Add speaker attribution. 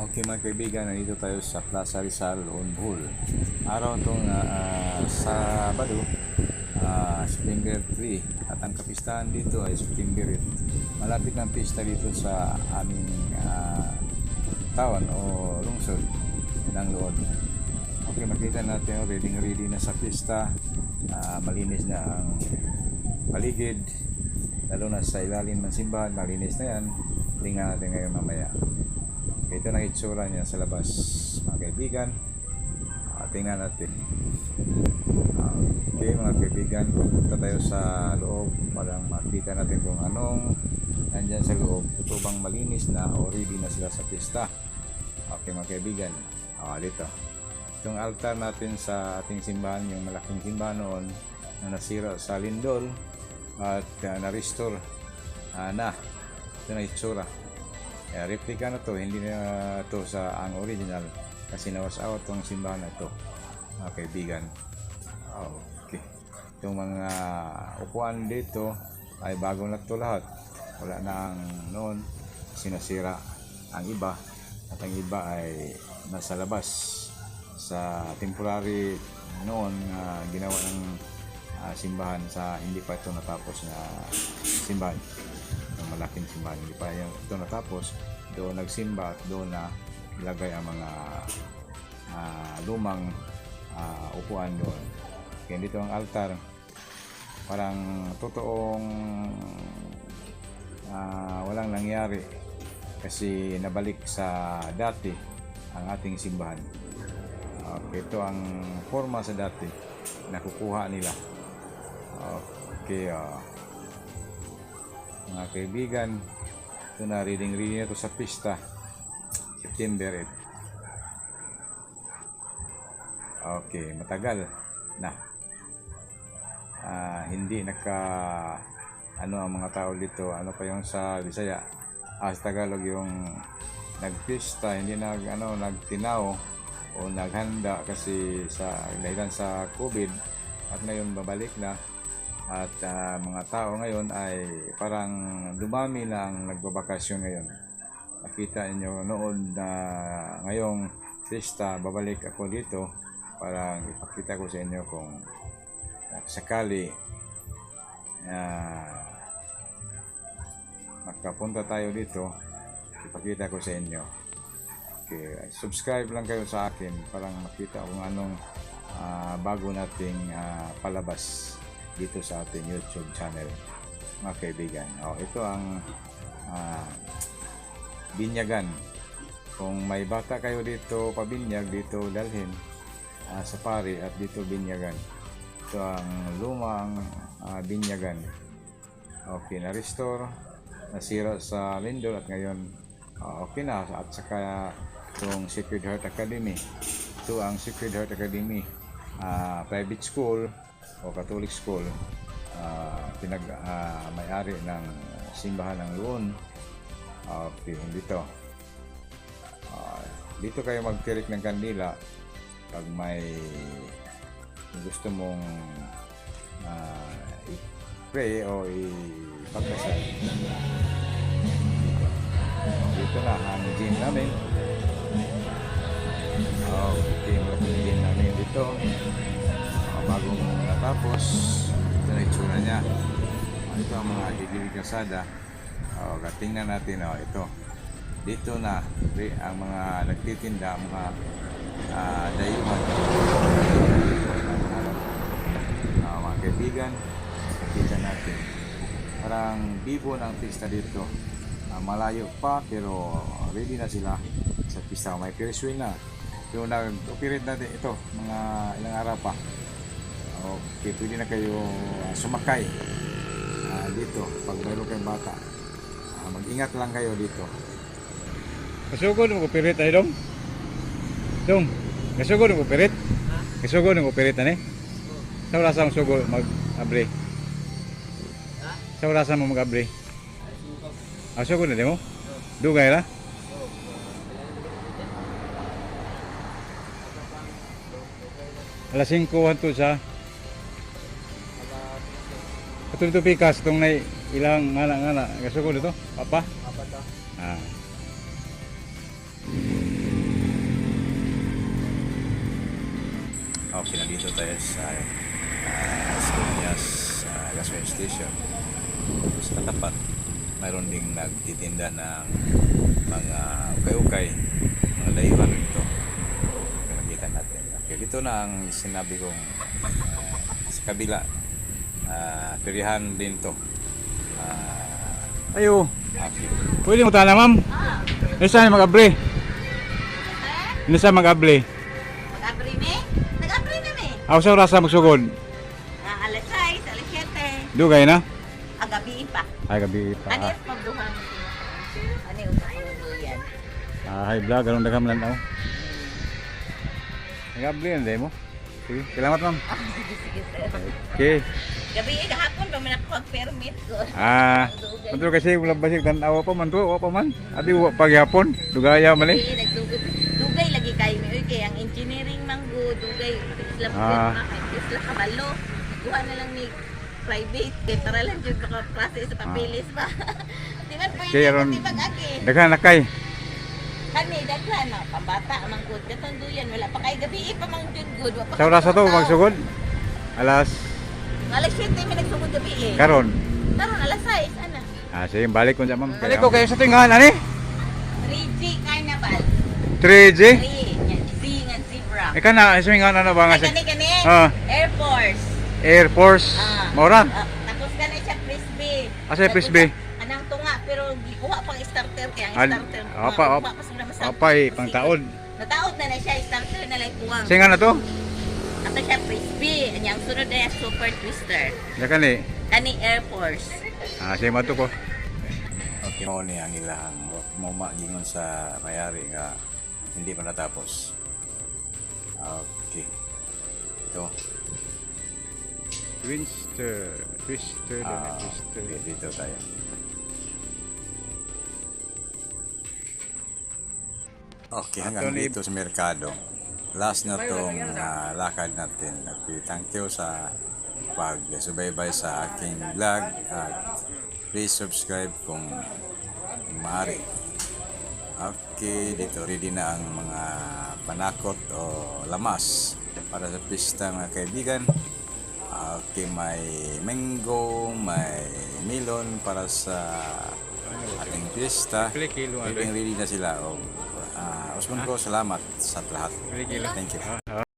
Speaker 1: Okay mga kaibigan, nandito tayo sa Plaza Rizal, Onbul. Araw itong Sabado, September 3. At ang kapistahan dito ay September 8. Malapit ng pista dito sa aming taon o lungsod ng Loon. Okay, makita natin ready na sa pista. Malinis na ang paligid, lalo na sa ilalim ng simbahan, malinis na yan. Tingnan natin ngayon mamaya. Ito na itsura niya sa labas mga kaibigan. Tingnan natin. Okay mga kaibigan, pupunta tayo sa loob para makita natin kung anong nandyan sa loob. Ito bang malinis na o ready na sila sa pista. Okay mga kaibigan, dito itong altar natin sa ating simbahan, yung malaking simbahan noon na nasira sa lindol at na-restore na. Ito na itsura. Replika na to, hindi na to sa ang original kasi nawas out tong simbahan na to mga kaibigan. Okay, itong mga upuan dito ay bago na to lahat, wala na ang noon, sinasira ang iba at ang iba ay nasa labas sa temporary noon ginawa ng simbahan sa hindi pa ito natapos na simbahan. Malaking simbahan, hindi pa ito natapos. Doon nagsimba at doon na ilagay ang mga lumang upuan doon. Kaya dito ang altar, parang totoong walang nangyari kasi nabalik sa dati ang ating simbahan. Ito ang forma sa dati nakukuha nila. Okay, mga kaibigan, ito na reading na ito sa pista September 8. Okay, matagal na hindi ang mga tao dito, ano pa yung sa Bisaya, sa Tagalog yung nagpista, hindi nagtinaw o naghanda kasi sa dahilan sa COVID at ngayon babalik na. At mga tao ngayon ay parang dumami na ang nagbabakasyon ngayon. Nakita niyo noon na ngayong pista babalik ako dito para ipakita ko sa inyo kung sakali magkapunta tayo dito, ipakita ko sa inyo. Okay, subscribe lang kayo sa akin para makita kung anong bago nating palabas dito sa ating YouTube channel mga kaibigan. Ito ang binyagan. Kung may bata kayo dito pabinyag, dito dalhin sa pari at dito binyagan. Ito ang lumang binyagan. Okay, na-restore, nasira sa lindol at ngayon okay na. At saka itong Sacred Heart Academy. Ito ang Sacred Heart Academy, private school o Catholic school, may-ari ng simbahan ng Loon. Okay, dito kayo magtirik ng kandila pag may gusto mong i-pray o ipagdasal. Dito na ang gym namin. Okay, malaking gym namin dito. Bagong natapos, ito na itsura niya. Ito ang mga didilig kasada. Tingnan natin ito. Dito na ang mga nagtitinda, mga dayuhan. Mga kaibigan, nakita natin. Parang bibo ng pista dito. Malayo pa pero ready na sila sa pista. May Ferris wheel na. So nag-operate natin ito mga ilang araw pa. Okay, pwede na kayo sumakay dito pag mayroon kayong bata. Mag-ingat lang kayo dito.
Speaker 2: Kasugod ng operate tayo, Dong? Kasugod ng operate? Kasugod ng operate na Sa oras ang sugod mag-abre? Sa oras mo mag-abre? Sugod na di mo? Dugay na? Alas 5 hanto sa Katulad pikas itong na ilang ngana. Kasugod ito? Papa?
Speaker 3: Apa to?
Speaker 2: Ah.
Speaker 1: Okay, nandito tayo sa Salinas Gasoline Station. Sa katapat, mayroon ding nagtitinda ng mga ukay-ukay, mga layuan dito. Okay, makita natin. Okay, dito na ang sinabi kong sa kabila. Pirihan din to.
Speaker 2: Ayo.
Speaker 1: Okay.
Speaker 2: Pwede mo tala, ma'am? Isa mag-abre. Isa mag-abre.
Speaker 3: Mag-abri me? Nag-abri na me.
Speaker 2: Ako sa oras na magsugod.
Speaker 3: Alas 6, alas 7.
Speaker 2: Dugay na?
Speaker 3: Agabi pa.
Speaker 2: Ay, gabi pa.
Speaker 3: Ano yung pagduhan mo? Ano yung pagduhan yan?
Speaker 2: Hi vlog, anong dagham lang ako. Nag-abre na day mo. Sige, salamat ma'am.
Speaker 3: Sige, sige, sir.
Speaker 2: Okay.
Speaker 3: Gabi, kahapon pa man ako mag-permit ko.
Speaker 2: Betul kasi wala basig tan awa pa man to, awa pa man. Abi wa pagyapon, dugaya man
Speaker 3: Gabi, dugay lagi kayo mi. Uy, kaya ang engineering manggo, dugay. Isla isla kabalo. Kuha na lang ni private. Kaya para lang dyan makaklase sa papilis ba. Di ba pwede
Speaker 2: Kaya ron-
Speaker 3: di mag-aki?
Speaker 2: Daghan na kay.
Speaker 3: Kani, daghan na. Pambata, manggod. Katunduyan, wala pa kay gabi pa manggod good. Wa pa
Speaker 2: Sa oras na to magsugod. Alas
Speaker 3: Alas 7 may nagsugod gabi eh.
Speaker 2: karon.
Speaker 3: Karon alas 6 ana.
Speaker 2: Sige, balik ko sa ma'am. Balik ko kayo sa tingahan ani.
Speaker 3: 3G Carnival.
Speaker 2: 3G.
Speaker 3: 3 yan. Z nga zebra.
Speaker 2: Ika na, ismingan na ba nga
Speaker 3: Ay,
Speaker 2: siya?
Speaker 3: kani.
Speaker 2: Ah.
Speaker 3: Air Force.
Speaker 2: Air Force. Maura.
Speaker 3: Tapos kani siya frisbee.
Speaker 2: Asa yung frisbee?
Speaker 3: Anang tunga pero gikuha pang starter kaya ang
Speaker 2: Al-
Speaker 3: starter.
Speaker 2: Apay pang taon.
Speaker 3: Nataod na siya starter na lang kuwang.
Speaker 2: Singa na to.
Speaker 3: Ato siya frisbee. Anyang sunod na yung super twister.
Speaker 2: Daka ni.
Speaker 3: Kani Air Force.
Speaker 2: Sige mato ko.
Speaker 1: Okay, mo ni ang ilang muma gingon sa mayari nga hindi pa natapos. Okay. Ito.
Speaker 2: Twister
Speaker 1: Okay, dito tayo. Okay, hanggang
Speaker 2: Anthony.
Speaker 1: dito sa merkado. Last na tong lakad natin. Okay, thank you sa pag-subaybay sa aking vlog at please subscribe kung maaari. Okay, dito ready na ang mga panakot o lamas para sa pista mga kaibigan. Okay, may mango, may melon para sa ating pista. Ready na sila. Usman ko salamat sa lahat. Thank you.